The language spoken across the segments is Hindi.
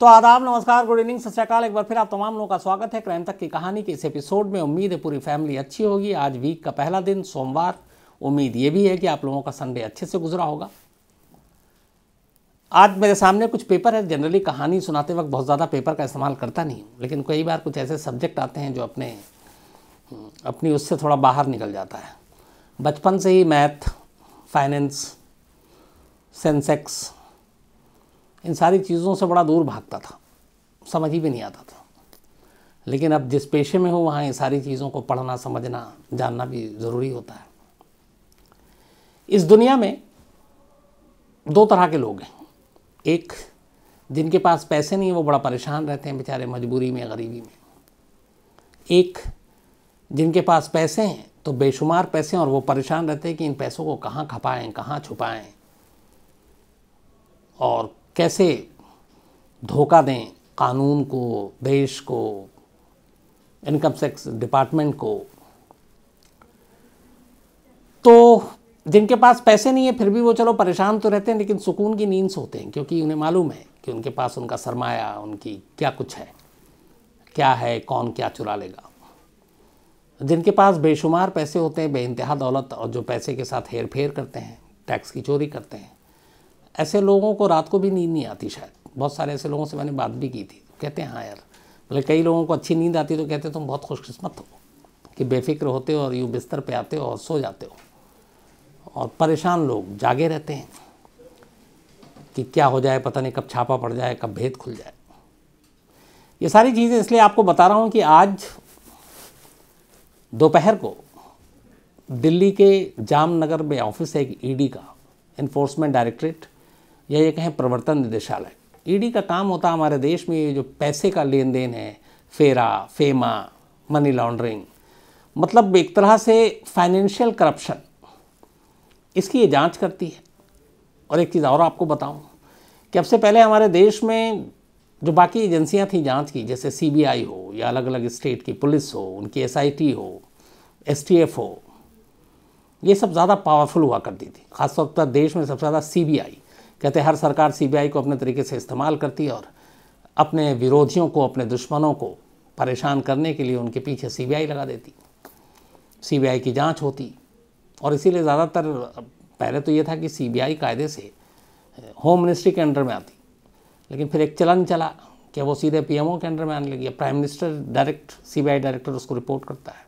तो आदाब, नमस्कार, गुड इवनिंग, सत श्री अकाल। एक बार फिर आप तमाम लोगों का स्वागत है क्राइम तक की कहानी के इस एपिसोड में। उम्मीद है पूरी फैमिली अच्छी होगी। आज वीक का पहला दिन सोमवार। उम्मीद ये भी है कि आप लोगों का संडे अच्छे से गुजरा होगा। आज मेरे सामने कुछ पेपर है। जनरली कहानी सुनाते वक्त बहुत ज़्यादा पेपर का इस्तेमाल करता नहीं हूँ, लेकिन कई बार कुछ ऐसे सब्जेक्ट आते हैं जो अपनी उससे थोड़ा बाहर निकल जाता है। बचपन से ही मैथ, फाइनेंस, सेंसेक्स, इन सारी चीज़ों से बड़ा दूर भागता था, समझ ही भी नहीं आता था। लेकिन अब जिस पेशे में हूँ वहाँ ये सारी चीज़ों को पढ़ना, समझना, जानना भी ज़रूरी होता है। इस दुनिया में दो तरह के लोग हैं। एक, जिनके पास पैसे नहीं, वो बड़ा परेशान रहते हैं बेचारे, मजबूरी में, गरीबी में। एक, जिनके पास पैसे हैं तो बेशुमार पैसे हैं और वो परेशान रहते हैं कि इन पैसों को कहाँ खपाएं, कहाँ छुपाएं और कैसे धोखा दें कानून को, देश को, इनकम टैक्स डिपार्टमेंट को। तो जिनके पास पैसे नहीं है फिर भी वो चलो परेशान तो रहते हैं, लेकिन सुकून की नींद सोते हैं, क्योंकि उन्हें मालूम है कि उनके पास उनका सरमाया, उनकी क्या कुछ है, क्या है, कौन क्या चुरा लेगा। जिनके पास बेशुमार पैसे होते हैं, बेइंतहा दौलत, और जो पैसे के साथ हेर फेर करते हैं, टैक्स की चोरी करते हैं, ऐसे लोगों को रात को भी नींद नहीं आती। शायद बहुत सारे ऐसे लोगों से मैंने बात भी की थी, कहते हैं हाँ यार, मतलब कई लोगों को अच्छी नींद आती तो कहते तुम बहुत खुशकिस्मत हो कि बेफिक्र होते हो और यूँ बिस्तर पे आते हो और सो जाते हो। और परेशान लोग जागे रहते हैं कि क्या हो जाए, पता नहीं कब छापा पड़ जाए, कब भेद खुल जाए। ये सारी चीज़ें इसलिए आपको बता रहा हूँ कि आज दोपहर को दिल्ली के जामनगर में ऑफिस है एक ईडी का, इन्फोर्समेंट डायरेक्टरेट, या ये कहें प्रवर्तन निदेशालय। ईडी का काम होता है हमारे देश में ये जो पैसे का लेन देन है, फेरा, फेमा, मनी लॉन्ड्रिंग, मतलब एक तरह से फाइनेंशियल करप्शन, इसकी ये जांच करती है। और एक चीज़ और आपको बताऊं कि अब से पहले हमारे देश में जो बाकी एजेंसियां थी जांच की, जैसे सीबीआई हो या अलग अलग स्टेट की पुलिस हो, उनकी एसआईटी हो, एसटीएफ हो, ये सब ज़्यादा पावरफुल हुआ करती थी। खासतौर पर देश में सबसे ज़्यादा सीबीआई, कहते हैं हर सरकार सीबीआई को अपने तरीके से इस्तेमाल करती है और अपने विरोधियों को, अपने दुश्मनों को परेशान करने के लिए उनके पीछे सीबीआई लगा देती, सीबीआई की जांच होती। और इसीलिए ज़्यादातर पहले तो ये था कि सीबीआई कायदे से होम मिनिस्ट्री के अंडर में आती, लेकिन फिर एक चलन चला कि वो सीधे पीएमओ के अंडर में आने लगी। Prime minister direct, CBI director उसको रिपोर्ट करता है।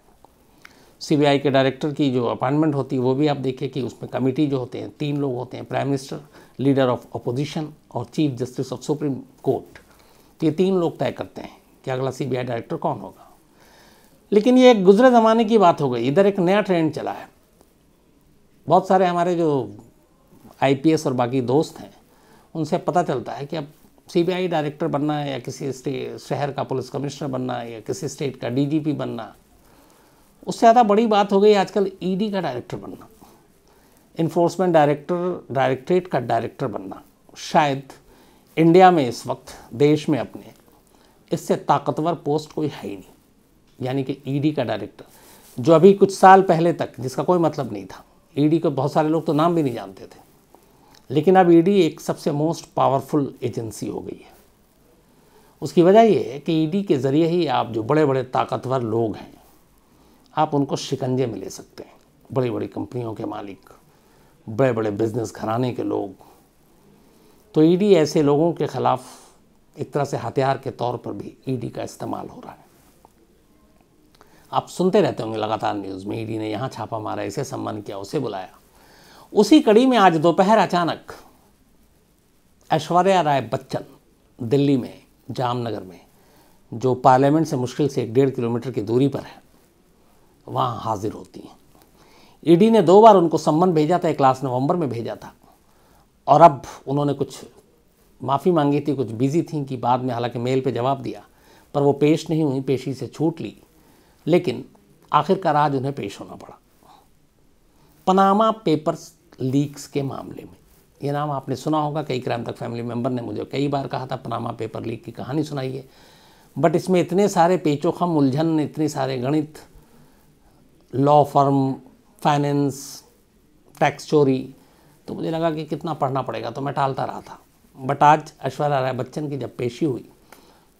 सीबीआई के डायरेक्टर की जो अपॉइंटमेंट होती है वो भी आप देखिए कि उसमें कमेटी जो होते हैं, 3 लोग होते हैं, prime minister, leader of opposition और chief justice of Supreme Court. तो ये 3 लोग तय करते हैं कि अगला सीबीआई डायरेक्टर कौन होगा। लेकिन ये एक गुजरे ज़माने की बात हो गई। इधर एक नया ट्रेंड चला है। बहुत सारे हमारे जो आईपीएस और बाकी दोस्त हैं उनसे पता चलता है कि अब सीबीआई डायरेक्टर बनना है, या किसी शहर का पुलिस कमिश्नर बनना है, या किसी स्टेट का डीजीपी बनना, उससे ज़्यादा बड़ी बात हो गई आजकल ईडी का डायरेक्टर बनना, इन्फोर्समेंट डायरेक्टरेट का डायरेक्टर बनना। शायद इंडिया में इस वक्त देश में अपने इससे ताकतवर पोस्ट कोई है ही नहीं। यानी कि ईडी का डायरेक्टर, जो अभी कुछ साल पहले तक जिसका कोई मतलब नहीं था, ईडी को बहुत सारे लोग तो नाम भी नहीं जानते थे, लेकिन अब ईडी एक सबसे मोस्ट पावरफुल एजेंसी हो गई है। उसकी वजह ये है कि ईडी के ज़रिए ही आप जो बड़े बड़े ताकतवर लोग हैं आप उनको शिकंजे में ले सकते हैं। बड़ी बड़ी कंपनियों के मालिक, बड़े बड़े बिजनेस घराने के लोग। तो ईडी ऐसे लोगों के ख़िलाफ़ एक तरह से हथियार के तौर पर भी ईडी का इस्तेमाल हो रहा है। आप सुनते रहते होंगे लगातार न्यूज़ में, ईडी ने यहाँ छापा मारा, इसे सम्मान किया, उसे बुलाया। उसी कड़ी में आज दोपहर अचानक ऐश्वर्या राय बच्चन दिल्ली में जामनगर में, जो पार्लियामेंट से मुश्किल से 1.5 किलोमीटर की दूरी पर है, वहाँ हाजिर होती हैं। ईडी ने 2 बार उनको सम्मन भेजा था, एक लास्ट नवंबर में भेजा था, और अब उन्होंने कुछ माफ़ी मांगी थी, कुछ बिजी थी कि बाद में हालांकि मेल पे जवाब दिया, पर वो पेश नहीं हुई, पेशी से छूट ली। लेकिन आखिरकार आज उन्हें पेश होना पड़ा पनामा पेपर्स लीक्स के मामले में। ये नाम आपने सुना होगा, कई क्राइम तक फैमिली मेंबर ने मुझे कई बार कहा था पनामा पेपर लीक की कहानी सुनाइए, बट इसमें इतने सारे पेचोखम, उलझन, इतने सारे गणित, लॉ फर्म, फाइनेंस, टैक्स चोरी, तो मुझे लगा कि कितना पढ़ना पड़ेगा, तो मैं टालता रहा था। बट आज ऐश्वर्या राय बच्चन की जब पेशी हुई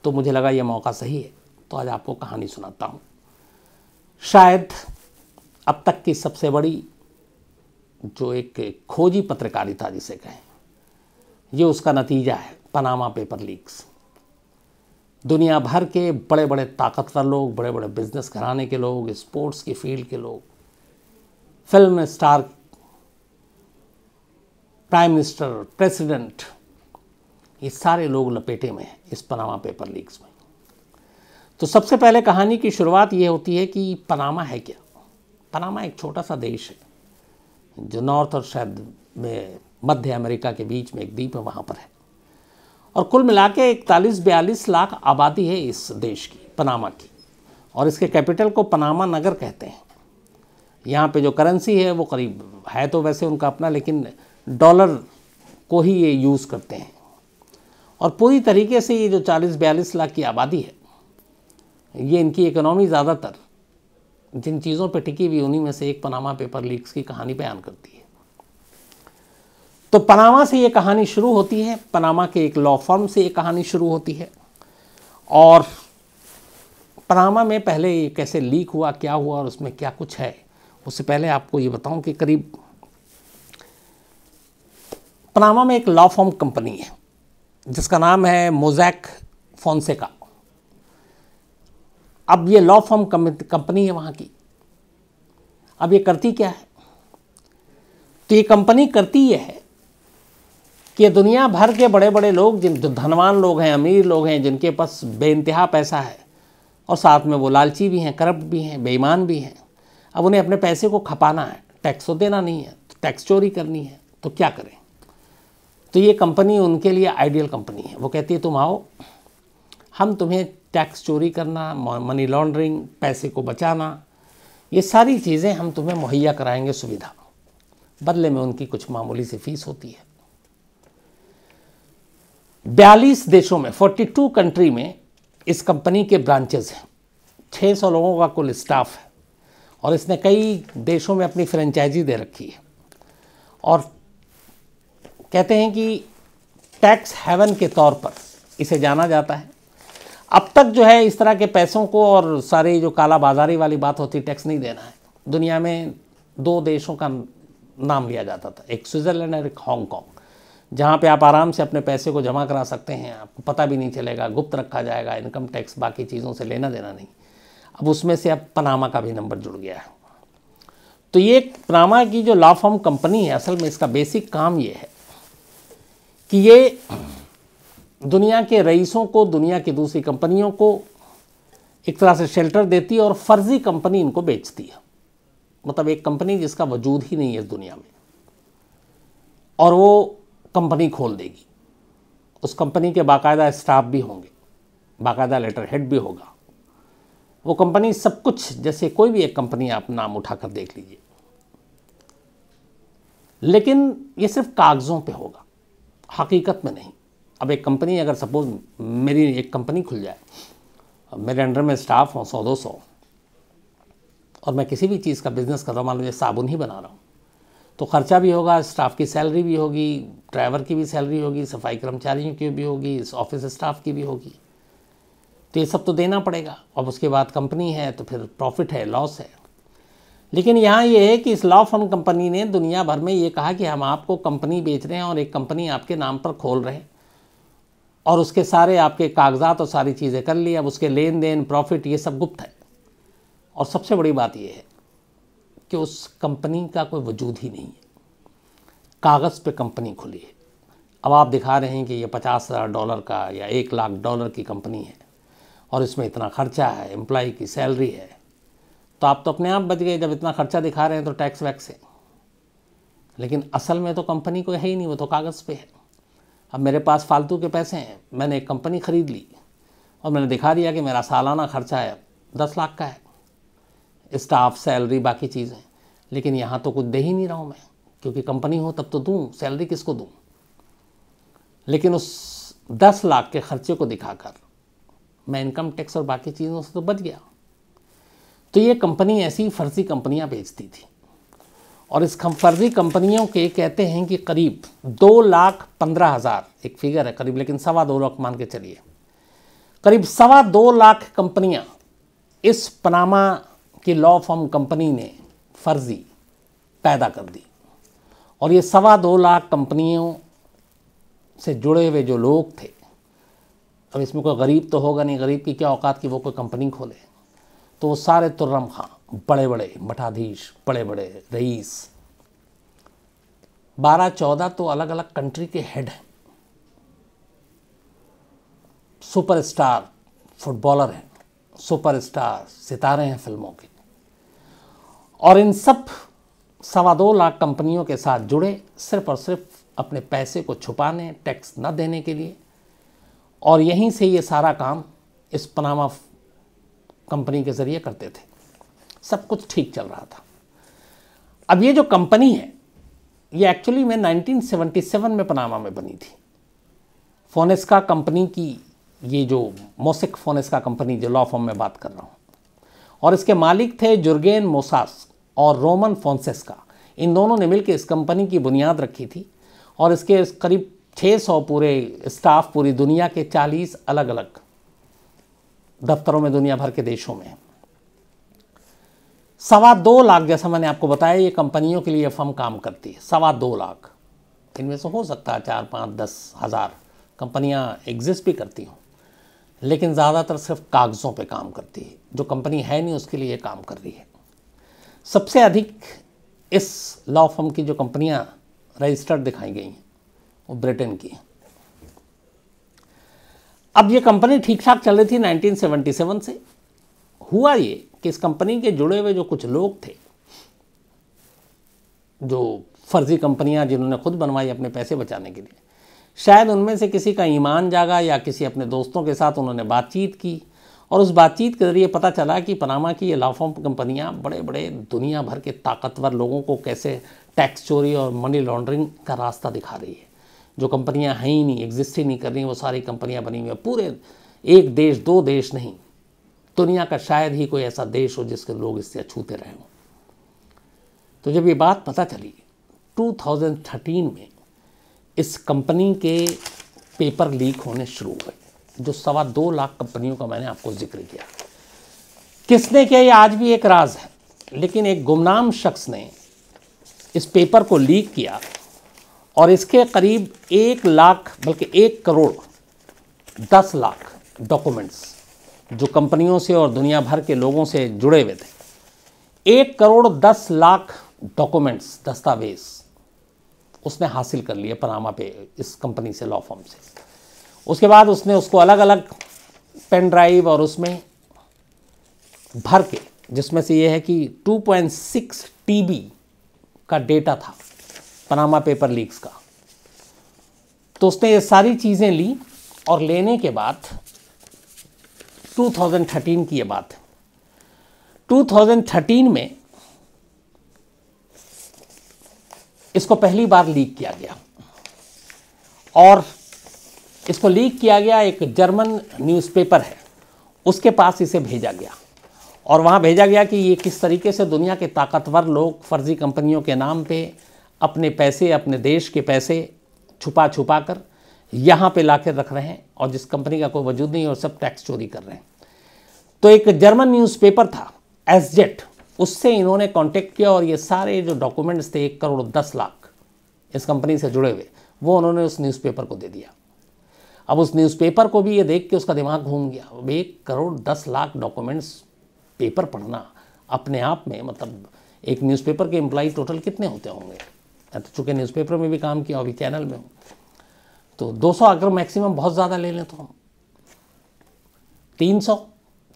तो मुझे लगा ये मौका सही है, तो आज आपको कहानी सुनाता हूँ। शायद अब तक की सबसे बड़ी जो एक खोजी पत्रकारिता जिसे कहें, ये उसका नतीजा है, पनामा पेपर लीक्स। दुनिया भर के बड़े बड़े ताकतवर लोग, बड़े बड़े बिजनेस घराने के लोग, स्पोर्ट्स की फील्ड के लोग, film star, prime minister, president, ये सारे लोग लपेटे में हैं इस पनामा पेपर लीक्स में। तो सबसे पहले कहानी की शुरुआत ये होती है कि पनामा है क्या। पनामा एक छोटा सा देश है जो नॉर्थ और शायद में मध्य अमेरिका के बीच में एक द्वीप है, वहाँ पर है। और कुल मिला के 41-42 लाख आबादी है इस देश की, पनामा की। और इसके कैपिटल को पनामा नगर कहते हैं। यहाँ पे जो करेंसी है वो करीब है तो वैसे उनका अपना, लेकिन डॉलर को ही ये यूज़ करते हैं। और पूरी तरीके से ये जो 40-42 लाख की आबादी है, ये इनकी इकोनॉमी ज़्यादातर जिन चीज़ों पे टिकी हुई उन्हीं में से एक पनामा पेपर लीक्स की कहानी बयान करती है। तो पनामा से ये कहानी शुरू होती है, पनामा के एक लॉ फर्म से ये कहानी शुरू होती है। और पनामा में पहले ये कैसे लीक हुआ, क्या हुआ और उसमें क्या कुछ है, उससे पहले आपको ये बताऊं कि करीब पनामा में एक लॉ फर्म कंपनी है जिसका नाम है मोज़ैक फोंसेका। अब ये लॉ फर्म कंपनी है वहाँ की। अब ये करती क्या है? तो ये कंपनी करती ये है कि दुनिया भर के बड़े बड़े लोग, जो धनवान लोग हैं, अमीर लोग हैं, जिनके पास बेइंतहा पैसा है और साथ में वो लालची भी हैं, करप्ट भी हैं, बेईमान भी हैं, अब उन्हें अपने पैसे को खपाना है, टैक्स तो देना नहीं है, तो टैक्स चोरी करनी है, तो क्या करें? तो ये कंपनी उनके लिए आइडियल कंपनी है। वो कहती है तुम आओ, हम तुम्हें टैक्स चोरी करना, मनी लॉन्ड्रिंग, पैसे को बचाना, ये सारी चीज़ें हम तुम्हें मुहैया कराएंगे सुविधा। बदले में उनकी कुछ मामूली सी फीस होती है। 42 देशों में, 42 कंट्री में इस कंपनी के ब्रांचेस हैं। 600 लोगों का कुल स्टाफ है और इसने कई देशों में अपनी फ्रेंचाइजी दे रखी है। और कहते हैं कि टैक्स हेवन के तौर पर इसे जाना जाता है। अब तक जो है इस तरह के पैसों को और सारी जो काला बाजारी वाली बात होती, टैक्स नहीं देना है, दुनिया में 2 देशों का नाम लिया जाता था, एक स्विट्ज़रलैंड और एक हांगकांग, जहाँ पे आप आराम से अपने पैसे को जमा करा सकते हैं, आपको पता भी नहीं चलेगा, गुप्त रखा जाएगा, इनकम टैक्स बाकी चीज़ों से लेना देना नहीं। अब उसमें से अब पनामा का भी नंबर जुड़ गया है। तो ये पनामा की जो लॉ फर्म कंपनी है, असल में इसका बेसिक काम ये है कि ये दुनिया के रईसों को, दुनिया की दूसरी कंपनियों को एक तरह से शेल्टर देती है और फर्जी कंपनी इनको बेचती है। मतलब एक कंपनी जिसका वजूद ही नहीं है इस दुनिया में, और वो कंपनी खोल देगी। उस कंपनी के बाकायदा स्टाफ भी होंगे, बाकायदा लेटर हेड भी होगा। वो कंपनी सब कुछ, जैसे कोई भी एक कंपनी आप नाम उठाकर देख लीजिए, लेकिन ये सिर्फ कागज़ों पे होगा, हकीकत में नहीं। अब एक कंपनी, अगर सपोज मेरी एक कंपनी खुल जाए, मेरे अंडर में स्टाफ हो 100-200, और मैं किसी भी चीज़ का बिज़नेस कर रहा हूँ, मान लीजिए साबुन ही बना रहा हूँ, तो खर्चा भी होगा, स्टाफ की सैलरी भी होगी, ड्राइवर की भी सैलरी होगी, सफाई कर्मचारियों की भी होगी, ऑफिस स्टाफ की भी होगी, तो ये सब तो देना पड़ेगा। अब उसके बाद कंपनी है तो फिर प्रॉफिट है, लॉस है। लेकिन यहाँ ये है कि इस लॉ फर्म कंपनी ने दुनिया भर में ये कहा कि हम आपको कंपनी बेच रहे हैं और एक कंपनी आपके नाम पर खोल रहे हैं, और उसके सारे आपके कागजात और सारी चीज़ें कर ली। अब उसके लेन देन, प्रॉफिट, ये सब गुप्त है। और सबसे बड़ी बात ये है कि उस कंपनी का कोई वजूद ही नहीं है, कागज़ पे कंपनी खुली है। अब आप दिखा रहे हैं कि ये $50,000 का या $1,00,000 की कंपनी है और इसमें इतना खर्चा है, एम्प्लॉय की सैलरी है, तो आप तो अपने आप बच गए। जब इतना खर्चा दिखा रहे हैं तो टैक्स वैक्स है, लेकिन असल में तो कंपनी कोई है ही नहीं, वो तो कागज़ पे है। अब मेरे पास फालतू के पैसे हैं, मैंने एक कंपनी ख़रीद ली और मैंने दिखा दिया कि मेरा सालाना खर्चा है 10 लाख का है, स्टाफ, सैलरी, बाकी चीज़ें, लेकिन यहाँ तो कुछ दे ही नहीं रहा हूँ मैं, क्योंकि कंपनी हो तब तो दूँ, सैलरी किसको दूँ। लेकिन उस 10 लाख के खर्चे को दिखाकर मैं इनकम टैक्स और बाकी चीज़ों से तो बच गया। तो ये कंपनी ऐसी फर्जी कंपनियां बेचती थी और इस फर्जी कंपनियों के कहते हैं कि करीब 2,15,000 एक फिगर है करीब, लेकिन 2.25 लाख मान के चलिए, करीब 2.25 लाख कंपनियां इस पनामा की लॉ फर्म कंपनी ने फर्जी पैदा कर दी। और ये 2.25 लाख कंपनियों से जुड़े हुए जो लोग थे, अब इसमें कोई गरीब तो होगा नहीं, गरीब की क्या औकात कि वो कोई कंपनी खोले, तो वो सारे तुर्रम खां, बड़े बड़े मठाधीश, बड़े बड़े रईस, 12-14 तो अलग अलग कंट्री के हेड हैं, सुपरस्टार फुटबॉलर हैं, सुपरस्टार सितारे हैं फिल्मों के, और इन सब 2.25 लाख कंपनियों के साथ जुड़े सिर्फ और सिर्फ अपने पैसे को छुपाने, टैक्स न देने के लिए। और यहीं से ये सारा काम इस पनामा कंपनी के ज़रिए करते थे। सब कुछ ठीक चल रहा था। अब ये जो कंपनी है ये एक्चुअली में 1977 में पनामा में बनी थी। फोनेस्का कंपनी की, ये जो मोसेक फोनेस्का कंपनी जो लॉ फर्म में बात कर रहा हूँ, और इसके मालिक थे जुर्गेन मोसास और रोमन फोन्सेस्का। इन दोनों ने मिलकर इस कंपनी की बुनियाद रखी थी और इसके करीब 600 पूरे स्टाफ पूरी दुनिया के 40 अलग अलग दफ्तरों में दुनिया भर के देशों में। 2.25 लाख, जैसा मैंने आपको बताया, ये कंपनियों के लिए फर्म काम करती है। 2.25 लाख, इनमें से हो सकता है 4, 5, 10 हज़ार कंपनियां एग्जिस्ट भी करती हों, लेकिन ज़्यादातर सिर्फ कागज़ों पे काम करती है। जो कंपनी है नहीं उसके लिए काम कर रही है। सबसे अधिक इस लॉ फर्म की जो कंपनियां रजिस्टर्ड दिखाई गई हैं वो ब्रिटेन की। अब ये कंपनी ठीक ठाक चल रही थी 1977 से। हुआ ये कि इस कंपनी के जुड़े हुए जो कुछ लोग थे, जो फर्जी कंपनियां जिन्होंने खुद बनवाई अपने पैसे बचाने के लिए, शायद उनमें से किसी का ईमान जागा या किसी अपने दोस्तों के साथ उन्होंने बातचीत की, और उस बातचीत के ज़रिए पता चला कि पनामा की ये लॉ फर्म कंपनियां बड़े बड़े दुनिया भर के ताकतवर लोगों को कैसे टैक्स चोरी और मनी लॉन्ड्रिंग का रास्ता दिखा रही है। जो कंपनियां हैं ही नहीं, एग्जिस्ट ही नहीं कर रही, वो सारी कंपनियां बनी हुई हैं। पूरे एक देश, 2 देश नहीं, दुनिया का शायद ही कोई ऐसा देश हो जिसके लोग इससे अछूते रहे हों। तो जब ये बात पता चली 2013 में, इस कंपनी के पेपर लीक होने शुरू हुए, जो 2.25 लाख कंपनियों का मैंने आपको जिक्र किया। किसने किया ये आज भी एक राज है, लेकिन एक गुमनाम शख्स ने इस पेपर को लीक किया और इसके करीब 1 लाख, बल्कि 1 करोड़ 10 लाख डॉक्यूमेंट्स जो कंपनियों से और दुनिया भर के लोगों से जुड़े हुए थे, 1 करोड़ 10 लाख डॉक्यूमेंट्स, दस्तावेज उसने हासिल कर लिए पनामा पे इस कंपनी से, लॉ फर्म से। उसके बाद उसने उसको अलग अलग पेन ड्राइव और उसमें भर के, जिसमें से ये है कि 2.6 TB का डेटा था पनामा पेपर लीक्स का। तो उसने ये सारी चीज़ें ली और लेने के बाद 2013 की ये बात है, 2013 में इसको पहली बार लीक किया गया और इसको लीक किया गया एक जर्मन न्यूज़पेपर है उसके पास इसे भेजा गया और वहाँ भेजा गया कि ये किस तरीके से दुनिया के ताकतवर लोग फर्जी कंपनियों के नाम पे अपने पैसे, अपने देश के पैसे छुपा छुपा कर यहाँ पे ला कर रख रहे हैं और जिस कंपनी का कोई वजूद नहीं और सब टैक्स चोरी कर रहे हैं। तो एक जर्मन न्यूज़पेपर था एसजेट, उससे इन्होंने कांटेक्ट किया और ये सारे जो डॉक्यूमेंट्स थे 1 करोड़ 10 लाख इस कंपनी से जुड़े हुए, वो उन्होंने उस न्यूज़पेपर को दे दिया। अब उस न्यूज़पेपर को भी ये देख के उसका दिमाग घूम गया। अब 1 करोड़ 10 लाख डॉक्यूमेंट्स पेपर पढ़ना अपने आप में, मतलब एक न्यूज़पेपर के एम्प्लॉई टोटल कितने होते होंगे? तो चूँकि न्यूज़पेपर में भी काम किया, अभी चैनल में हूँ, तो 200 अगर मैक्सिमम बहुत ज़्यादा ले लें तो हम 300,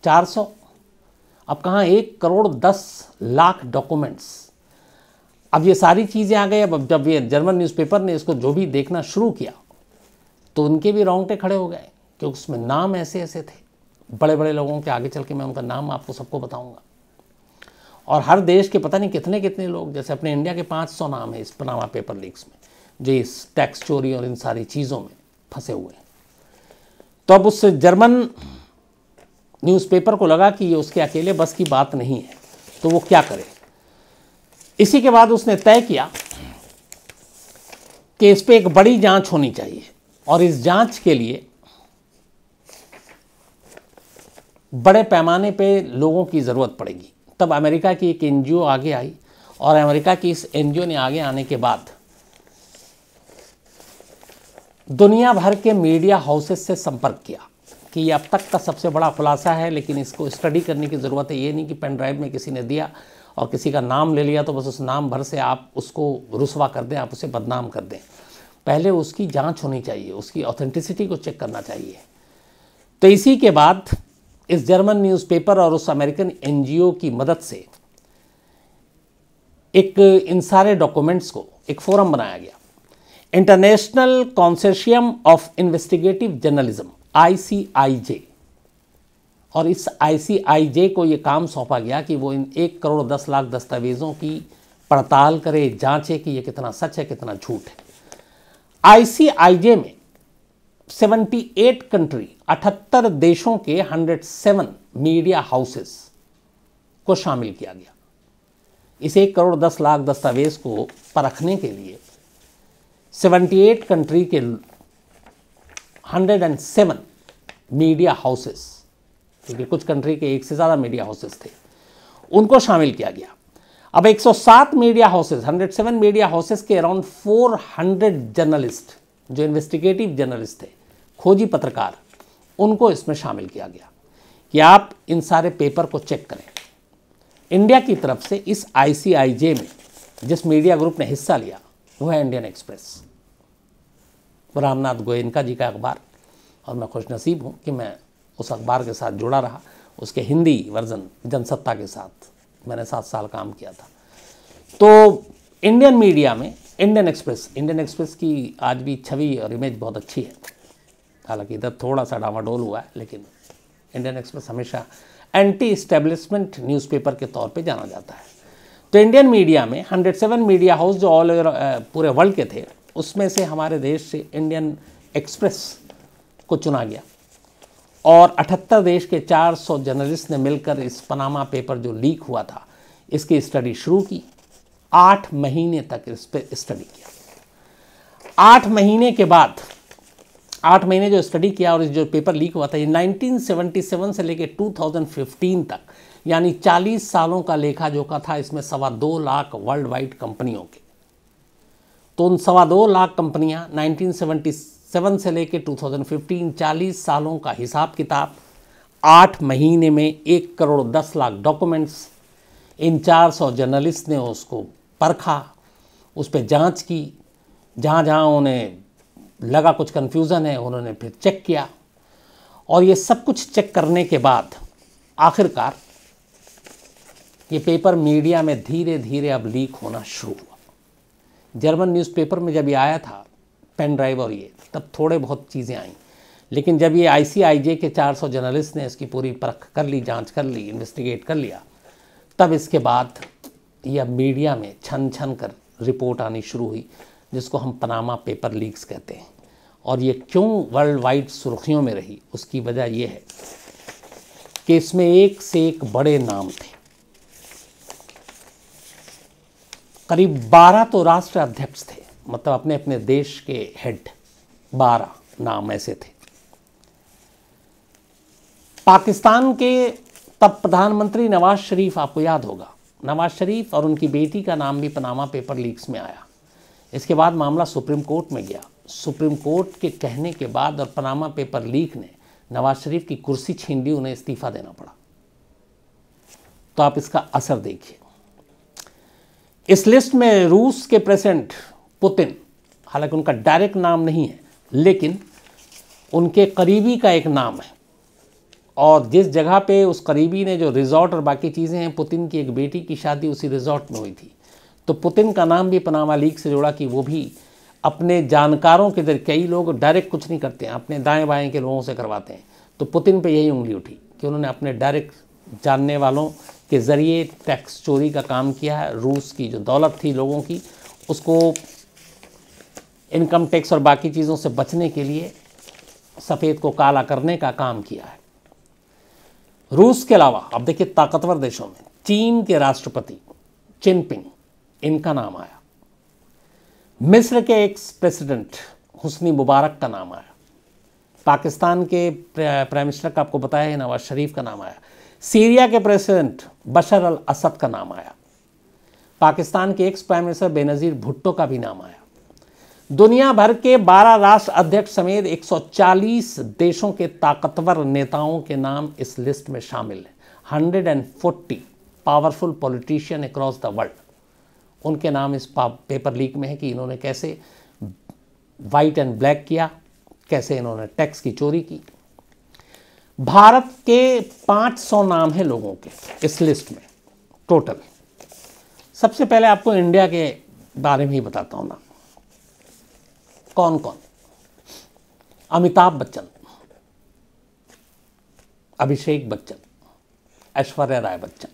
400, अब कहाँ 1 करोड़ 10 लाख डॉक्यूमेंट्स। अब ये सारी चीज़ें आ गई। अब जब ये जर्मन न्यूज़पेपर ने इसको जो भी देखना शुरू किया तो उनके भी रोंगटे खड़े हो गए, क्योंकि उसमें नाम ऐसे ऐसे थे बड़े बड़े लोगों के। आगे चल के मैं उनका नाम आपको सबको बताऊंगा। और हर देश के पता नहीं कितने कितने लोग, जैसे अपने इंडिया के 500 नाम है इस पनामा पेपर लीक्स में, जो इस टैक्स चोरी और इन सारी चीज़ों में फंसे हुए हैं। तो अब उस जर्मन न्यूज़पेपर को लगा कि ये उसके अकेले बस की बात नहीं है, तो वो क्या करे। इसी के बाद उसने तय किया कि इस पे एक बड़ी जांच होनी चाहिए और इस जांच के लिए बड़े पैमाने पे लोगों की ज़रूरत पड़ेगी। तब अमेरिका की एक एनजीओ आगे आई और अमेरिका की इस एनजीओ ने आगे आने के बाद दुनिया भर के मीडिया हाउसेस से संपर्क किया कि ये अब तक का सबसे बड़ा खुलासा है, लेकिन इसको स्टडी करने की ज़रूरत है। ये नहीं कि पेन ड्राइव में किसी ने दिया और किसी का नाम ले लिया तो बस उस नाम भर से आप उसको रुसवा कर दें, आप उसे बदनाम कर दें। पहले उसकी जांच होनी चाहिए, उसकी ऑथेंटिसिटी को चेक करना चाहिए। तो इसी के बाद इस जर्मन न्यूज़पेपर और उस अमेरिकन एनजीओ की मदद से एक इन सारे डॉक्यूमेंट्स को एक फोरम बनाया गया, international consortium of investigative journalism, ICIJ। और इस ICIJ को ये काम सौंपा गया कि वो इन 1 करोड़ 10 लाख दस्तावेज़ों की पड़ताल करे, जांचे कि ये कितना सच है कितना झूठ है। ICIJ में 78 कंट्री, 78 देशों के 107 मीडिया हाउसेस को शामिल किया गया। इस 1 करोड़ 10 लाख दस्तावेज को परखने के लिए 78 कंट्री के 107 मीडिया हाउसेस, क्योंकि कुछ कंट्री के एक से ज़्यादा मीडिया हाउसेस थे, उनको शामिल किया गया। अब 107 मीडिया हाउसेस, 107 मीडिया हाउसेस के अराउंड 400 जर्नलिस्ट जो इन्वेस्टिगेटिव जर्नलिस्ट थे, खोजी पत्रकार, उनको इसमें शामिल किया गया कि आप इन सारे पेपर को चेक करें। इंडिया की तरफ से इस ICIJ में जिस मीडिया ग्रुप ने हिस्सा लिया वो है इंडियन एक्सप्रेस, रामनाथ गोयनका जी का अखबार। और मैं खुशनसीब हूँ कि मैं उस अखबार के साथ जुड़ा रहा। उसके हिंदी वर्जन जनसत्ता के साथ मैंने 7 साल काम किया था। तो इंडियन मीडिया में इंडियन एक्सप्रेस की आज भी छवि और इमेज बहुत अच्छी है। हालांकि इधर थोड़ा सा डामाडोल हुआ है, लेकिन इंडियन एक्सप्रेस हमेशा एंटी इस्टेब्लिशमेंट न्यूज़पेपर के तौर पे जाना जाता है। तो इंडियन मीडिया में 107 मीडिया हाउस जो ऑल ओवर पूरे वर्ल्ड के थे, उसमें से हमारे देश से इंडियन एक्सप्रेस को चुना गया और 78 देश के 400 जर्नलिस्ट ने मिलकर इस पनामा पेपर जो लीक हुआ था इसकी स्टडी शुरू की। 8 महीने तक इस पर स्टडी किया। 8 महीने के बाद 8 महीने जो स्टडी किया और इस जो पेपर लीक हुआ था ये 1977 से लेकर 2015 तक, यानी 40 सालों का लेखा जोखा था। इसमें 2.25 लाख वर्ल्ड वाइड कंपनियों के, तो उन 2.25 लाख कंपनियां 1977 से लेकर 2015, 40 सालों का हिसाब किताब 8 महीने में 1 करोड़ 10 लाख डॉक्यूमेंट्स, इन 400 जर्नलिस्ट ने उसको परखा, उस पर जांच की। जहाँ जहाँ उन्हें लगा कुछ कन्फ्यूज़न है उन्होंने फिर चेक किया और ये सब कुछ चेक करने के बाद आखिरकार ये पेपर मीडिया में धीरे धीरे अब लीक होना शुरू हुआ। जर्मन न्यूज़पेपर में जब ये आया था पेन ड्राइव और ये, तब थोड़े बहुत चीज़ें आईं, लेकिन जब ये ICIJ के 400 जर्नलिस्ट ने इसकी पूरी परख कर ली, जांच कर ली, इन्वेस्टिगेट कर लिया, तब इसके बाद ये अब मीडिया में छन छन कर रिपोर्ट आनी शुरू हुई, जिसको हम पनामा पेपर लीक्स कहते हैं। और ये क्यों वर्ल्ड वाइड सुर्खियों में रही, उसकी वजह यह है कि इसमें एक से एक बड़े नाम थे। करीब 12 तो राष्ट्र अध्यक्ष थे, मतलब अपने अपने देश के हेड, 12 नाम ऐसे थे। पाकिस्तान के तब प्रधानमंत्री नवाज शरीफ, आपको याद होगा, नवाज शरीफ और उनकी बेटी का नाम भी पनामा पेपर लीक्स में आया। इसके बाद मामला सुप्रीम कोर्ट में गया। सुप्रीम कोर्ट के कहने के बाद और पनामा पेपर लीक ने नवाज शरीफ की कुर्सी छीन ली, उन्हें इस्तीफा देना पड़ा। तो आप इसका असर देखिए। इस लिस्ट में रूस के प्रेसिडेंट पुतिन, हालांकि उनका डायरेक्ट नाम नहीं है, लेकिन उनके करीबी का एक नाम है। और जिस जगह पे उस करीबी ने जो रिजॉर्ट और बाकी चीज़ें हैं, पुतिन की एक बेटी की शादी उसी रिजॉर्ट में हुई थी, तो पुतिन का नाम भी पनामा लीक से जोड़ा कि वो भी अपने जानकारों के जरिए, कई लोग डायरेक्ट कुछ नहीं करते हैं, अपने दाएं बाएं के लोगों से करवाते हैं, तो पुतिन पे यही उंगली उठी कि उन्होंने अपने डायरेक्ट जानने वालों के ज़रिए टैक्स चोरी का काम किया है। रूस की जो दौलत थी लोगों की, उसको इनकम टैक्स और बाकी चीज़ों से बचने के लिए सफ़ेद को काला करने का काम किया है। रूस के अलावा अब देखिए ताकतवर देशों में चीन के राष्ट्रपति जिनपिंग, इनका नाम आया। मिस्र के एक्स प्रेसिडेंट हुस्नी मुबारक का नाम आया। पाकिस्तान के प्राइम मिनिस्टर का आपको बताया है नवाज शरीफ का नाम आया। सीरिया के प्रेसिडेंट बशर अल असद का नाम आया। पाकिस्तान के ex prime minister Benazir Bhutto का भी नाम आया। दुनिया भर के 12 राष्ट्र अध्यक्ष समेत 140 देशों के ताकतवर नेताओं के नाम इस लिस्ट में शामिल हैं। 140 powerful politician across the world, उनके नाम इस पेपर लीक में है कि इन्होंने कैसे वाइट एंड ब्लैक किया, कैसे इन्होंने टैक्स की चोरी की। भारत के 500 नाम हैं लोगों के इस लिस्ट में टोटल। सबसे पहले आपको इंडिया के बारे में ही बताता हूं ना, कौन कौन। अमिताभ बच्चन, अभिषेक बच्चन, ऐश्वर्या राय बच्चन।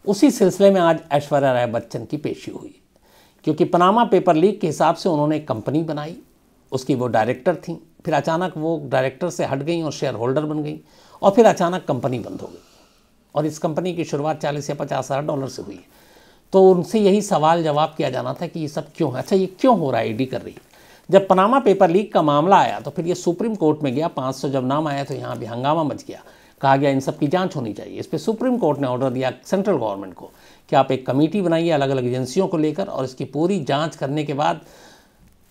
उसी सिलसिले में आज ऐश्वर्या राय बच्चन की पेशी हुई, क्योंकि पनामा पेपर लीक के हिसाब से उन्होंने एक कंपनी बनाई, उसकी वो डायरेक्टर थी, फिर अचानक वो डायरेक्टर से हट गई और शेयर होल्डर बन गई, और फिर अचानक कंपनी बंद हो गई। और इस कंपनी की शुरुआत 40 या 50 हज़ार डॉलर से हुई है। तो उनसे यही सवाल जवाब किया जाना था कि ये सब क्यों है, अच्छा ये क्यों हो रहा है, ईडी कर रही है। जब पनामा पेपर लीक का मामला आया तो फिर ये सुप्रीम कोर्ट में गया। 500 जब नाम आया तो यहाँ भी हंगामा मच गया, कहा गया इन सब की जांच होनी चाहिए। इस पर सुप्रीम कोर्ट ने ऑर्डर दिया सेंट्रल गवर्नमेंट को कि आप एक कमेटी बनाइए अलग अलग एजेंसियों को लेकर, और इसकी पूरी जांच करने के बाद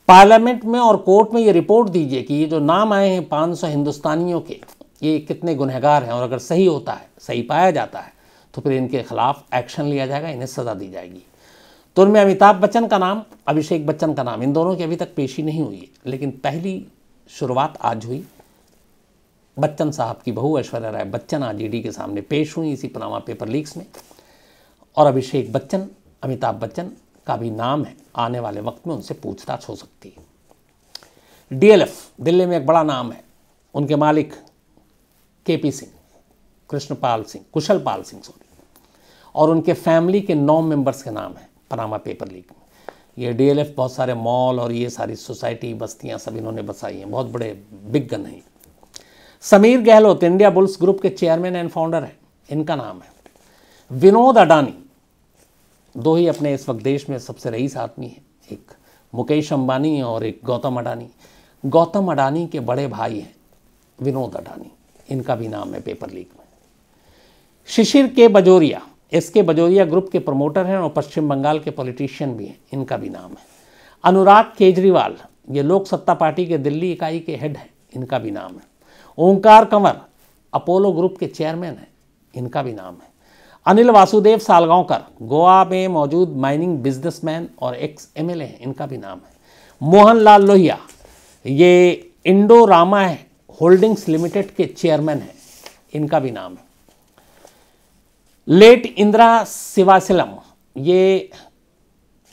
पार्लियामेंट में और कोर्ट में ये रिपोर्ट दीजिए कि ये जो नाम आए हैं 500 हिंदुस्तानियों के, ये कितने गुनहगार हैं, और अगर सही होता है, सही पाया जाता है, तो फिर इनके खिलाफ एक्शन लिया जाएगा, इन्हें सज़ा दी जाएगी। तो उनमें अमिताभ बच्चन का नाम, अभिषेक बच्चन का नाम, इन दोनों की अभी तक पेशी नहीं हुई है, लेकिन पहली शुरुआत आज हुई। बच्चन साहब की बहू ऐश्वर्या राय बच्चन आज ईडी के सामने पेश हुई इसी पनामा पेपर लीक्स में, और अभिषेक बच्चन, अमिताभ बच्चन का भी नाम है। आने वाले वक्त में उनसे पूछताछ हो सकती है। डीएलएफ दिल्ली में एक बड़ा नाम है, उनके मालिक केपी सिंह, कृष्णपाल सिंह, कुशल पाल सिंह सॉरी, और उनके फैमिली के 9 मेंबर्स के नाम हैं पनामा पेपर लीक में। ये डीएलएफ बहुत सारे मॉल और ये सारी सोसाइटी बस्तियां सब इन्होंने बसाई हैं, बहुत बड़े बिग गन हैं। Sameer Gehlot India bulls group के चेयरमैन एंड फाउंडर हैं, इनका नाम है। विनोद अडानी, 2 ही अपने इस वक्त देश में सबसे रईस आदमी हैं, एक मुकेश अंबानी और एक गौतम अडानी। गौतम अडानी के बड़े भाई हैं विनोद अडानी, इनका भी नाम है पेपर लीक में। शिशिर के बजोरिया, एसके बजोरिया ग्रुप के प्रमोटर हैं और पश्चिम बंगाल के पॉलिटिशियन भी हैं, इनका भी नाम है। अनुराग केजरीवाल, ये लोक सत्ता पार्टी के दिल्ली इकाई के हेड हैं, इनका भी नाम है। ओंकार कंवर अपोलो ग्रुप के चेयरमैन हैं, इनका भी नाम है। अनिल वासुदेव सालगांवकर गोवा में मौजूद माइनिंग बिजनेसमैन और एक्स एमएलए हैं, इनका भी नाम है। मोहनलाल लोहिया, ये इंडो रामा होल्डिंग्स लिमिटेड के चेयरमैन हैं, इनका भी नाम है। लेट इंदिरा सिवासिलम, ये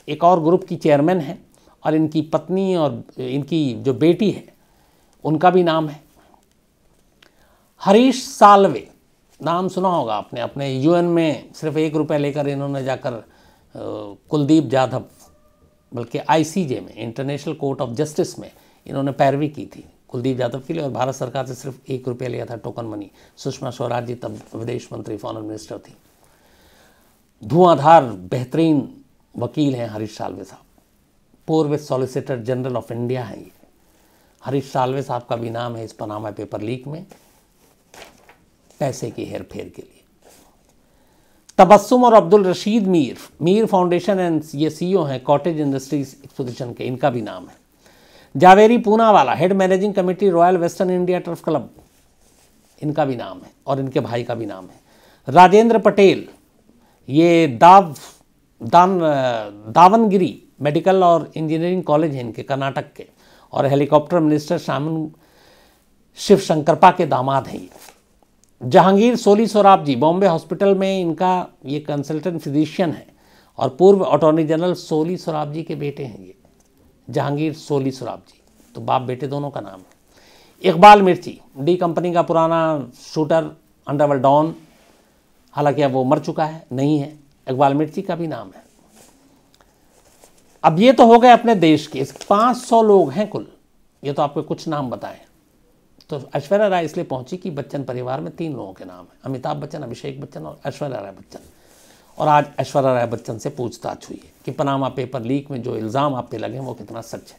एक और ग्रुप की चेयरमैन है, और इनकी पत्नी और इनकी जो बेटी है उनका भी नाम है। हरीश साल्वे, नाम सुना होगा आपने, अपने यूएन में सिर्फ 1 रुपये लेकर इन्होंने जाकर कुलदीप जाधव, बल्कि आईसीजे में, इंटरनेशनल कोर्ट ऑफ जस्टिस में इन्होंने पैरवी की थी कुलदीप यादव के लिए, और भारत सरकार से सिर्फ 1 रुपया लिया था टोकन मनी। सुषमा स्वराज जी तब विदेश मंत्री, फॉरेन मिनिस्टर थी। धुआंधार बेहतरीन वकील हैं हरीश साल्वे साहब, पूर्व सॉलिसिटर जनरल ऑफ इंडिया हैं ये। हरीश साल्वे साहब का भी नाम है इस पनामा पेपर लीक में, पैसे की हेर फेर के लिए। तबस्सुम और अब्दुल रशीद मीर फाउंडेशन एंड ये सीईओ हैं कॉटेज इंडस्ट्रीज एक्सपोजिशन के, इनका भी नाम है। Javeri Poonawala, head managing committee royal western India turf club, इनका भी नाम है, और इनके भाई का भी नाम है। राजेंद्र पटेल, ये दावनगिरी मेडिकल और इंजीनियरिंग कॉलेज है इनके, कर्नाटक के, और हेलीकॉप्टर मिनिस्टर शामन शिव शंकरपा के दामाद हैं। जहांगीर सोली सोराब जी, बॉम्बे हॉस्पिटल में इनका ये कंसल्टेंट फिजिशियन है, और पूर्व अटॉर्नी जनरल सोली सोराब जी के बेटे हैं ये, जहांगीर सोली सोराब जी, तो बाप बेटे दोनों का नाम है। इकबाल मिर्ची, डी कंपनी का पुराना शूटर, अंडरवर्ल्ड डॉन, हालांकि अब वो मर चुका है, नहीं है, इकबाल मिर्ची का भी नाम है। अब ये तो हो गए अपने देश के, 500 लोग हैं कुल, ये तो आपको कुछ नाम बताएं। तो ऐश्वर्या राय इसलिए पहुंची कि बच्चन परिवार में 3 लोगों के नाम हैं, अमिताभ बच्चन, अभिषेक बच्चन और ऐश्वर्या राय बच्चन। और आज ऐश्वर्या राय बच्चन से पूछताछ हुई है कि पनामा पेपर लीक में जो इल्ज़ाम आप पे लगे हैं वो कितना सच है।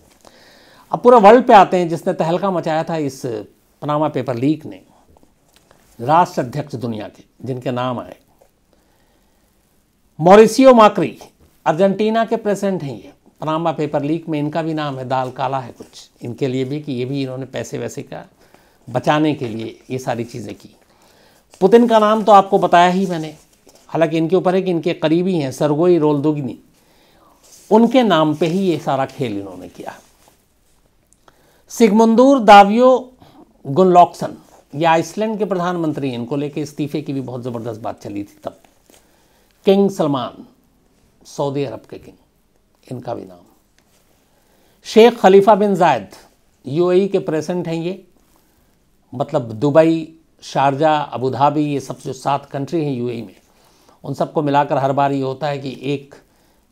अब पूरे वर्ल्ड पे आते हैं। जिसने तहलका मचाया था इस पनामा पेपर लीक ने, राष्ट्र अध्यक्ष दुनिया के, जिनके नाम आए, मॉरिसियो माक्री, अर्जेंटीना के प्रेसिडेंट हैं ये। पनामा पेपर लीक में इनका भी नाम है, दाल काला है कुछ इनके लिए भी कि ये भी इन्होंने पैसे वैसे का बचाने के लिए ये सारी चीज़ें की। पुतिन का नाम तो आपको बताया ही मैंने, हालांकि इनके ऊपर है कि इनके करीबी हैं सरगोई रोल्दोगिनी, उनके नाम पे ही ये सारा खेल इन्होंने किया। सिगमुंदुर दावियो गुनलॉक्सन, ये आइसलैंड के प्रधानमंत्री, इनको लेके इस्तीफे की भी बहुत ज़बरदस्त बात चली थी तब। किंग सलमान, सऊदी अरब के किंग, इनका भी नाम। शेख खलीफा बिन जायद, यूएई के प्रेसिडेंट हैं ये, मतलब दुबई, शारजा, अबू धाबी, ये सब जो 7 कंट्री हैं यूएई में, उन सबको मिलाकर हर बार ये होता है कि एक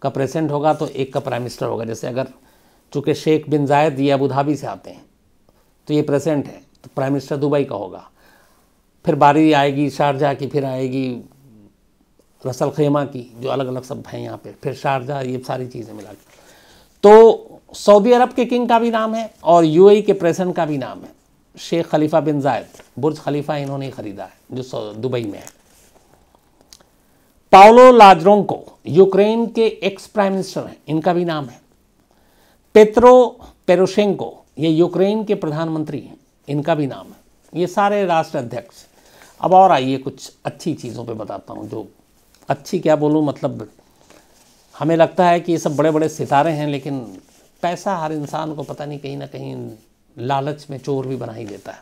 का प्रेसिडेंट होगा तो एक का प्राइम मिनिस्टर होगा। जैसे अगर चूँकि शेख बिन जायद ये अबू धाबी से आते हैं तो ये प्रेसिडेंट है, तो प्राइम मिनिस्टर दुबई का होगा। फिर बारी आएगी शारजा की, फिर आएगी रसल खेमा की, जो अलग अलग सब हैं यहाँ पे, फिर शारजा, ये सारी चीज़ें मिला के। तो सऊदी अरब के किंग का भी नाम है और यूएई के प्रेसिडेंट का भी नाम है, शेख खलीफा बिन जायद। बुर्ज खलीफा इन्होंने ही खरीदा है जो दुबई में है। पाओलो लाजरोंको, यूक्रेन के एक्स प्राइम मिनिस्टर हैं, इनका भी नाम है। पेत्रो पेरोशेंको, ये यूक्रेन के प्रधानमंत्री हैं, इनका भी नाम है। ये सारे राष्ट्र अध्यक्ष। अब और आइए कुछ अच्छी चीज़ों पे बताता हूँ, जो अच्छी क्या बोलूँ, मतलब हमें लगता है कि ये सब बड़े बड़े सितारे हैं, लेकिन पैसा हर इंसान को पता नहीं कहीं ना कहीं लालच में चोर भी बना ही देता है।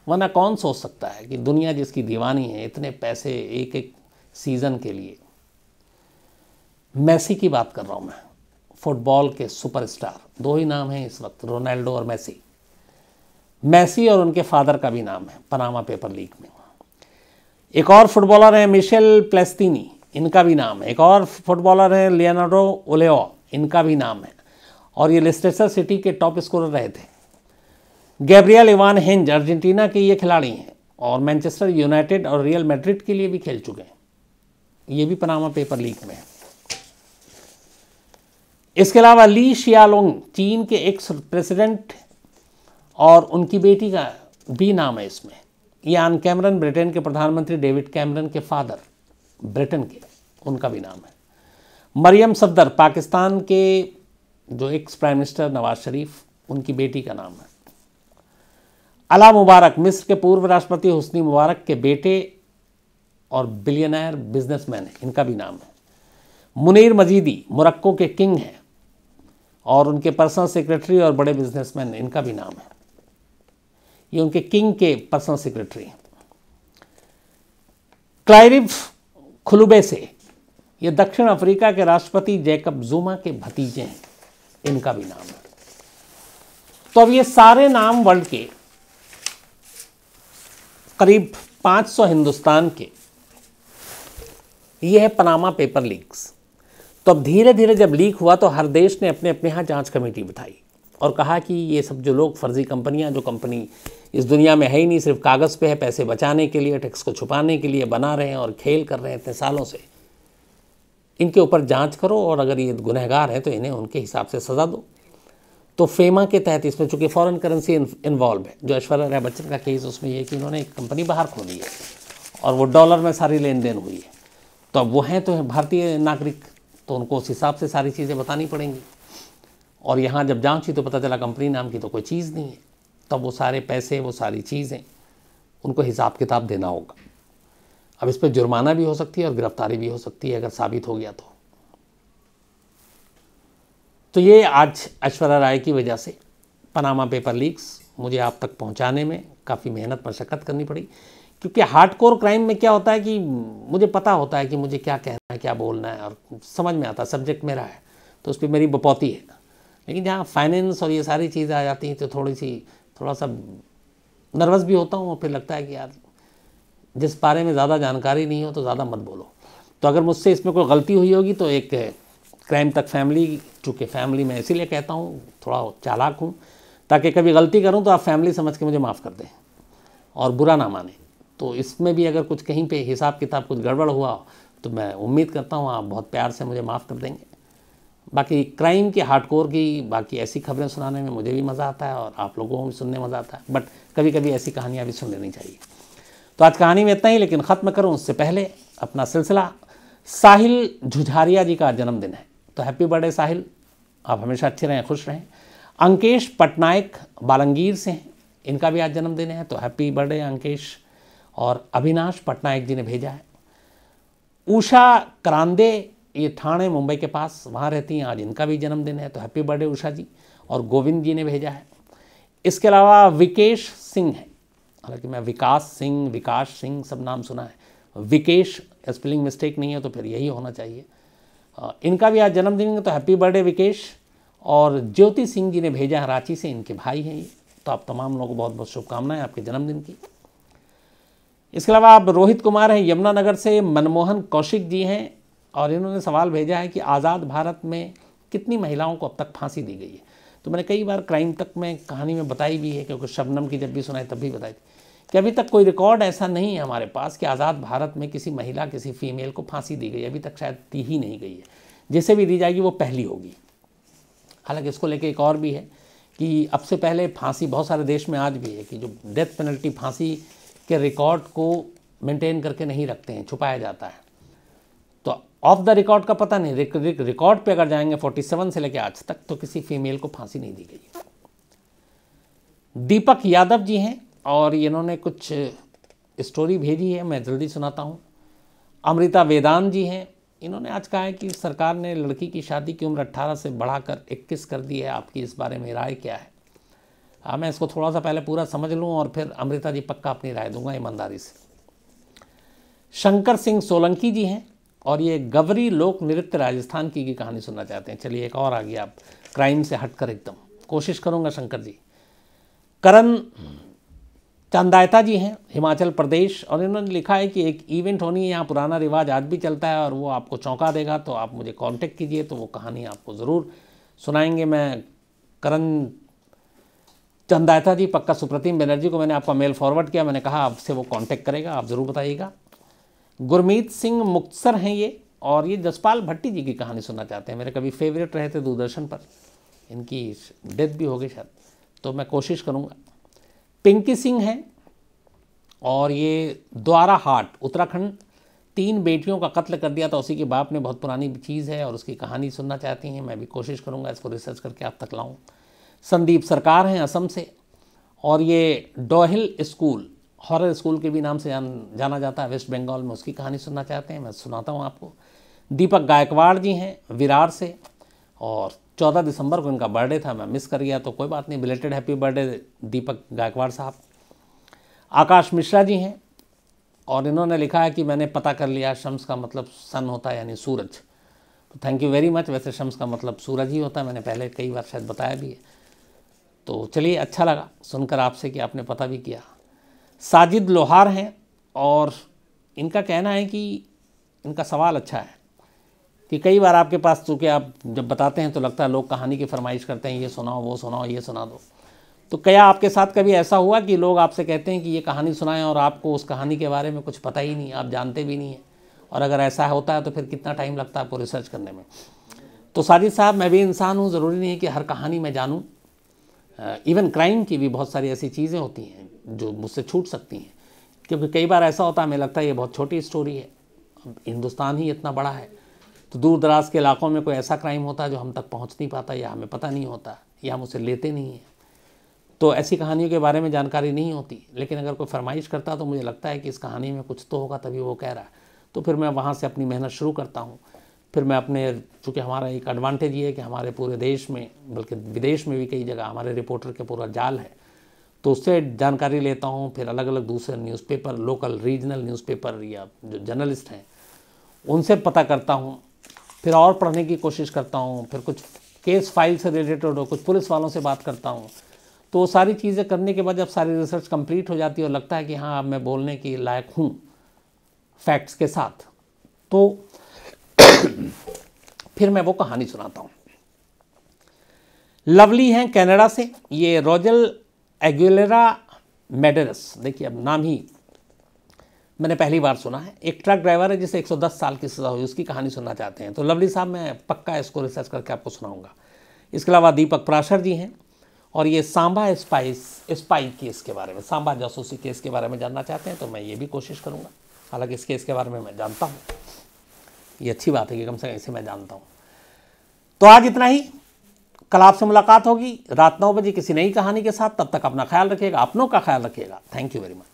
वरना कौन सोच सकता है कि दुनिया जिसकी दीवानी है, इतने पैसे एक एक सीज़न के लिए। मेसी की बात कर रहा हूँ मैं, फुटबॉल के सुपरस्टार, 2 ही नाम हैं इस वक्त, रोनाल्डो और मेसी। मेसी और उनके फादर का भी नाम है पनामा पेपर लीक में। एक और फुटबॉलर हैं मिशेल प्लेस्टिनी, इनका भी नाम है। एक और फुटबॉलर हैं लियोनार्डो ओलेओ, इनका भी नाम है, और ये लेस्टेटर सिटी के टॉप स्कोरर रहे थे। गैब्रियल इवान हेंज, अर्जेंटीना के ये खिलाड़ी हैं और मैनचेस्टर यूनाइटेड और रियल मैड्रिड के लिए भी खेल चुके हैं। ये भी पनामा पेपर लीक में है। इसके अलावा ली शियालोंग, चीन के एक्स प्रेसिडेंट, और उनकी बेटी का भी नाम है इसमें। यान कैमरन, ब्रिटेन के प्रधानमंत्री डेविड कैमरन के फादर, ब्रिटेन के, उनका भी नाम है। मरियम सफदर, पाकिस्तान के जो ex prime minister Nawaz Sharif, उनकी बेटी का नाम है। अला मुबारक, मिस्र के पूर्व राष्ट्रपति हुस्नी मुबारक के बेटे और बिलियनर बिजनेसमैन है, इनका भी नाम है। मुनीर मजीदी, मोरक्को के किंग हैं और उनके पर्सनल सेक्रेटरी और बड़े बिजनेसमैन, इनका भी नाम है। ये उनके किंग के पर्सनल सेक्रेटरी हैं। क्लाइरिव खुलुबेसे, ये दक्षिण अफ्रीका के राष्ट्रपति जैकब जुमा के भतीजे हैं, इनका भी नाम है। तो अब ये सारे नाम वर्ल्ड के, करीब 500 हिंदुस्तान के, ये है पनामा पेपर लीक्स। तो अब धीरे धीरे जब लीक हुआ तो हर देश ने अपने अपने यहाँ जांच कमेटी बिठाई और कहा कि ये सब जो लोग फर्जी कंपनियां, जो कंपनी इस दुनिया में है ही नहीं, सिर्फ कागज़ पे है, पैसे बचाने के लिए, टैक्स को छुपाने के लिए बना रहे हैं और खेल कर रहे हैं इतने सालों से, इनके ऊपर जांच करो और अगर ये गुनहगार हैं तो इन्हें उनके हिसाब से सज़ा दो। तो फेमा के तहत, इसमें चूँकि फॉरेन करेंसी इन्वॉल्व है, जो ऐश्वर्या राय बच्चन का केस, उसमें यह कि उन्होंने एक कंपनी बाहर खोली है और वो डॉलर में सारी लेन देन हुई है। तो अब वो हैं तो भारतीय नागरिक, तो उनको उस हिसाब से सारी चीज़ें बतानी पड़ेंगी। और यहाँ जब जांच हुई तो पता चला कंपनी नाम की तो कोई चीज़ नहीं है। तब वो सारे पैसे, वो सारी चीज़ें, उनको हिसाब किताब देना होगा। अब इस पर जुर्माना भी हो सकती है और गिरफ्तारी भी हो सकती है अगर साबित हो गया तो ये आज ऐश्वर्या राय की वजह से पनामा पेपर लीक्स मुझे आप तक पहुंचाने में काफ़ी मेहनत मशक्क़त करनी पड़ी, क्योंकि हार्डकोर क्राइम में क्या होता है कि मुझे पता होता है कि मुझे क्या कहना है, क्या बोलना है, और समझ में आता है, सब्जेक्ट मेरा है तो उस पर मेरी बपौती है। लेकिन जहाँ फाइनेंस और ये सारी चीज़ें आ जाती हैं तो थोड़ा सा नर्वस भी होता हूँ और फिर लगता है कि यार जिस बारे में ज़्यादा जानकारी नहीं हो तो ज़्यादा मत बोलो। तो अगर मुझसे इसमें कोई गलती हुई होगी तो एक क्राइम तक फैमिली, चूँकि फैमिली में इसीलिए कहता हूँ थोड़ा चालाक हूँ, ताकि कभी गलती करूँ तो आप फैमिली समझ के मुझे माफ़ कर दें और बुरा ना माने। तो इसमें भी अगर कुछ कहीं पे हिसाब किताब कुछ गड़बड़ हुआ तो मैं उम्मीद करता हूँ आप बहुत प्यार से मुझे माफ़ कर देंगे। बाकी क्राइम की हार्डकोर की बाकी ऐसी खबरें सुनाने में मुझे भी मज़ा आता है और आप लोगों को भी सुनने में मज़ा आता है, बट कभी कभी ऐसी कहानियाँ भी सुन लेनी चाहिए। तो आज कहानी में इतना ही, लेकिन ख़त्म करूँ उससे पहले अपना सिलसिला। साहिल झुझारिया जी का जन्मदिन है, तो हैप्पी बर्थडे साहिल, आप हमेशा अच्छे रहें, खुश रहें। अंकेश पटनायक बालंगीर से हैं, इनका भी आज जन्मदिन है, तो हैप्पी बर्थडे अंकेश। और अविनाश पटनायक जी ने भेजा है। उषा करांदे, ये ठाणे मुंबई के पास वहाँ रहती हैं, आज इनका भी जन्मदिन है, तो हैप्पी बर्थडे उषा जी। और गोविंद जी ने भेजा है। इसके अलावा विकेश सिंह है, हालांकि मैं विकास सिंह सब नाम सुना है, विकेश स्पेलिंग मिस्टेक नहीं है तो फिर यही होना चाहिए। इनका भी आज जन्मदिन है, तो हैप्पी बर्थडे विकेश। और ज्योति सिंह जी ने भेजा है रांची से, इनके भाई हैं ये, तो आप तमाम लोगों को बहुत बहुत शुभकामनाएं आपके जन्मदिन की। इसके अलावा आप रोहित कुमार हैं यमुनानगर से, मनमोहन कौशिक जी हैं, और इन्होंने सवाल भेजा है कि आज़ाद भारत में कितनी महिलाओं को अब तक फांसी दी गई है। तो मैंने कई बार क्राइम तक में कहानी में बताई भी है, क्योंकि शबनम की जब भी सुनाई तब भी बताई थी कि अभी तक कोई रिकॉर्ड ऐसा नहीं है हमारे पास कि आज़ाद भारत में किसी महिला किसी फीमेल को फांसी दी गई, अभी तक शायद दी ही नहीं गई है। जिसे भी दी जाएगी वो पहली होगी। हालांकि इसको लेके एक और भी है कि अब से पहले फांसी बहुत सारे देश में आज भी है कि जो डेथ पेनल्टी फांसी के रिकॉर्ड को मेंटेन करके नहीं रखते हैं, छुपाया जाता है। तो ऑफ द रिकॉर्ड का पता नहीं, रिकॉर्ड पे अगर जाएंगे 47 से लेकर आज तक तो किसी फीमेल को फांसी नहीं दी गई। दीपक यादव जी हैं और इन्होंने कुछ स्टोरी भेजी है, मैं जल्दी सुनाता हूँ। अमृता वेदांत जी हैं, इन्होंने आज कहा है कि सरकार ने लड़की की शादी की उम्र 18 से बढ़ाकर 21 कर दी है, आपकी इस बारे में राय क्या है? मैं इसको थोड़ा सा पहले पूरा समझ लूँ और फिर अमृता जी पक्का अपनी राय दूंगा ईमानदारी से। शंकर सिंह सोलंकी जी हैं और ये गवरी लोक नृत्य राजस्थान की कहानी सुनना चाहते हैं। चलिए एक और आ गया, आप क्राइम से हटकर एकदम कोशिश करूँगा शंकर जी। करण चंदायता जी हैं हिमाचल प्रदेश, और इन्होंने लिखा है कि एक इवेंट होनी है, यहाँ पुराना रिवाज आज भी चलता है और वो आपको चौंका देगा, तो आप मुझे कांटेक्ट कीजिए, तो वो कहानी आपको ज़रूर सुनाएंगे। मैं करण चंदायता जी, पक्का सुप्रतिम बनर्जी को मैंने आपका मेल फॉरवर्ड किया, मैंने कहा आपसे वो कांटेक्ट करेगा, आप ज़रूर बताइएगा। गुरमीत सिंह मुक्तसर हैं ये, और ये जसपाल भट्टी जी की कहानी सुनना चाहते हैं। मेरे कभी फेवरेट रहे थे दूरदर्शन पर, इनकी डेथ भी हो गई शायद, तो मैं कोशिश करूँगा। पिंकी सिंह हैं और ये द्वारा हाट उत्तराखंड, 3 बेटियों का कत्ल कर दिया था उसी के बाप ने, बहुत पुरानी चीज़ है और उसकी कहानी सुनना चाहती हैं। मैं भी कोशिश करूँगा इसको रिसर्च करके आप तक लाऊँ। संदीप सरकार हैं असम से, और ये डोहिल स्कूल, हॉरर स्कूल के भी नाम से जाना जाता है वेस्ट बंगाल में, उसकी कहानी सुनना चाहते हैं, मैं सुनाता हूँ आपको। दीपक गायकवाड़ जी हैं विरार से, और 14 दिसंबर को इनका बर्थडे था, मैं मिस कर गया, तो कोई बात नहीं, बिलेटेड हैप्पी बर्थडे दीपक गायकवाड़ साहब। आकाश मिश्रा जी हैं और इन्होंने लिखा है कि मैंने पता कर लिया शम्स का मतलब सन होता है यानी सूरज, तो थैंक यू वेरी मच। वैसे शम्स का मतलब सूरज ही होता है, मैंने पहले कई बार शायद बताया भी है, तो चलिए अच्छा लगा सुनकर आपसे कि आपने पता भी किया। साजिद लोहार हैं और इनका कहना है कि इनका सवाल अच्छा है कि कई बार आपके पास, चूँकि आप जब बताते हैं तो लगता है लोग कहानी की फरमाइश करते हैं, ये सुनाओ वो सुनाओ ये सुना दो, तो क्या आपके साथ कभी ऐसा हुआ कि लोग आपसे कहते हैं कि ये कहानी सुनाएं और आपको उस कहानी के बारे में कुछ पता ही नहीं, आप जानते भी नहीं हैं, और अगर ऐसा होता है तो फिर कितना टाइम लगता है आपको रिसर्च करने में? तो साजिद साहब, मैं भी इंसान हूँ, ज़रूरी नहीं है कि हर कहानी मैं जानूँ। इवन क्राइम की भी बहुत सारी ऐसी चीज़ें होती हैं जो मुझसे छूट सकती हैं, क्योंकि कई बार ऐसा होता है हमें लगता है ये बहुत छोटी स्टोरी है, हिंदुस्तान ही इतना बड़ा है, तो दूर दराज के इलाकों में कोई ऐसा क्राइम होता है जो हम तक पहुंच नहीं पाता, या हमें पता नहीं होता, या हम उसे लेते नहीं हैं, तो ऐसी कहानियों के बारे में जानकारी नहीं होती। लेकिन अगर कोई फरमाइश करता तो मुझे लगता है कि इस कहानी में कुछ तो होगा, तभी वो कह रहा है, तो फिर मैं वहाँ से अपनी मेहनत शुरू करता हूँ। फिर मैं अपने, चूँकि हमारा एक एडवांटेज ये है कि हमारे पूरे देश में, बल्कि विदेश में भी कई जगह हमारे रिपोर्टर के पूरा जाल है, तो उससे जानकारी लेता हूँ। फिर अलग अलग दूसरे न्यूज़पेपर, लोकल रीजनल न्यूज़पेपर या जो जर्नलिस्ट हैं उनसे पता करता हूँ, फिर और पढ़ने की कोशिश करता हूँ, फिर कुछ केस फाइल से रिलेटेड हो, कुछ पुलिस वालों से बात करता हूँ। तो वो सारी चीज़ें करने के बाद जब सारी रिसर्च कंप्लीट हो जाती है और लगता है कि हाँ अब मैं बोलने की लायक हूँ फैक्ट्स के साथ, तो फिर मैं वो कहानी सुनाता हूँ। लवली हैं कनाडा से, ये रोजल एग्युलेरा मेडरस, देखिए अब नाम ही, मैंने पहली बार सुना है। एक ट्रक ड्राइवर है जिसे 110 साल की सज़ा हुई, उसकी कहानी सुनना चाहते हैं तो लवली साहब मैं पक्का इसको रिसर्च करके आपको सुनाऊंगा। इसके अलावा दीपक पराशर जी हैं और ये सांबा स्पाई केस के बारे में, सांबा जासूसी केस के बारे में जानना चाहते हैं तो मैं ये भी कोशिश करूँगा। हालांकि इस केस के बारे में मैं जानता हूँ, ये अच्छी बात है कि कम से कम इसे मैं जानता हूँ। तो आज इतना ही, कल आपसे मुलाकात होगी रात 9 बजे किसी नई कहानी के साथ। तब तक अपना ख्याल रखिएगा, अपनों का ख्याल रखिएगा। Thank you very much.